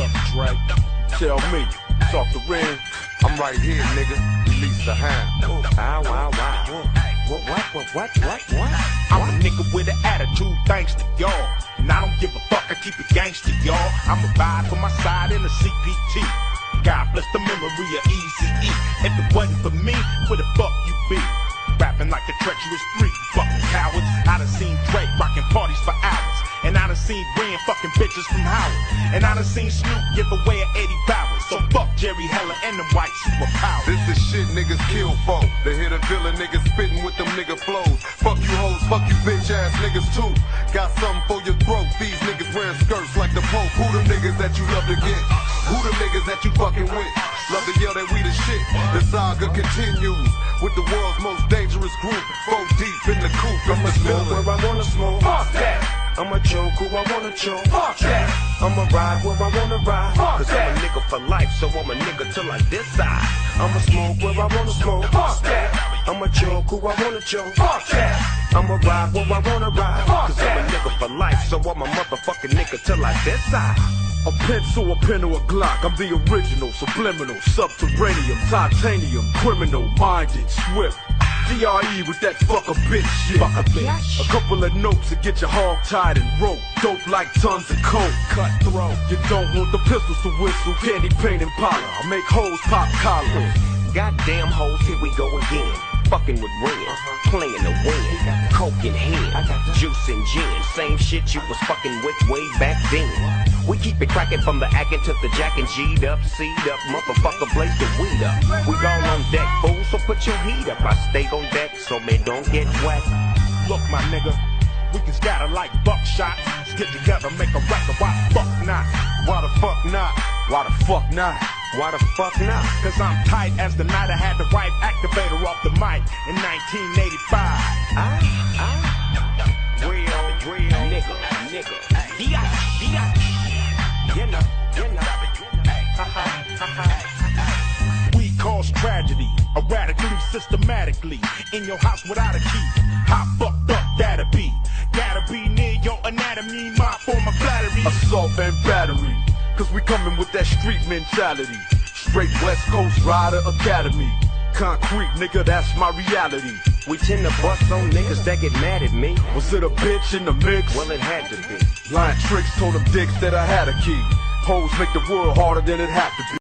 up, Drake? Tell me, talk the ring. I'm right here, nigga. Release the hand. Wow. What? I'm a nigga with an attitude, thanks to y'all. And I don't give a fuck, I keep it gangsta, y'all. I'ma ride for my side in the CPT. God bless the memory of Eazy-E. If it wasn't for me, where the fuck you be? Rapping like a treacherous freak, fucking cowards. I done seen Drake rocking parties for hours. And I done seen Ren fucking bitches from Howard. And I done seen Snoop give away an 80 barrels. So fuck Jerry Heller and them white superpowers. This is shit niggas kill for. They hit a villain niggas spitting with them nigga flows. Fuck you hoes, fuck you bitch ass niggas too. Got something for your throat. These niggas wearing skirts like the Pope. Who them niggas that you love to get? Who them niggas that you fucking with? Love to yell that we the shit. The saga continues with the world's most dangerous group. 4 deep in the coop. I'ma smoke where I wanna smoke. Fuck that. I'ma choke who I wanna choke. Fuck that. I'ma ride where I wanna ride. Cause I'm a nigga for life, so I'm a nigga till I decide. I'ma smoke where I wanna smoke. Fuck that. I'ma choke who I wanna choke. Fuck that. I'ma ride where I wanna ride. Cause I'm a nigga for life, so I'm a motherfucking nigga till I decide. A pencil, a pen, or a Glock. I'm the original, subliminal, subterranean, titanium, criminal, minded, swift. DRE with that fuck a bitch shit. A couple of notes to get your hog tied and rope. Dope like tons of coke. Cutthroat. You don't want the pistols to whistle. Candy paint and powder. I make hoes pop collars. Goddamn hoes, here we go again. Fucking with Ren, playing the win. Coke in hand, juice and gin. Same shit you was fucking with way back then. We keep it cracking from the acting to the jacking. G'd up, C'd up, motherfucker blaze the weed up. We all on deck, fool, so put your heat up. I stay on deck, so man don't get wet. Look, my nigga, we can scatter like buckshot. Let's get together, make a record. Why the fuck not? Why the fuck not? Why the fuck not? Why the fuck not? Cause I'm tight as the night I had the right activator off the mic in 1985. Real nigga. You know. We cause tragedy, erratically, systematically. In your house without a key. How fucked up that'll be? Gotta be near your anatomy, my form of flattery. Assault and battery, cause we coming with that street mentality. Straight West Coast Rider Academy. Concrete, nigga, that's my reality. We tend to bust on niggas that get mad at me. Was it a bitch in the mix? Well, it had to be. Lying tricks told them dicks that I had a key. Hoes make the world harder than it had to be.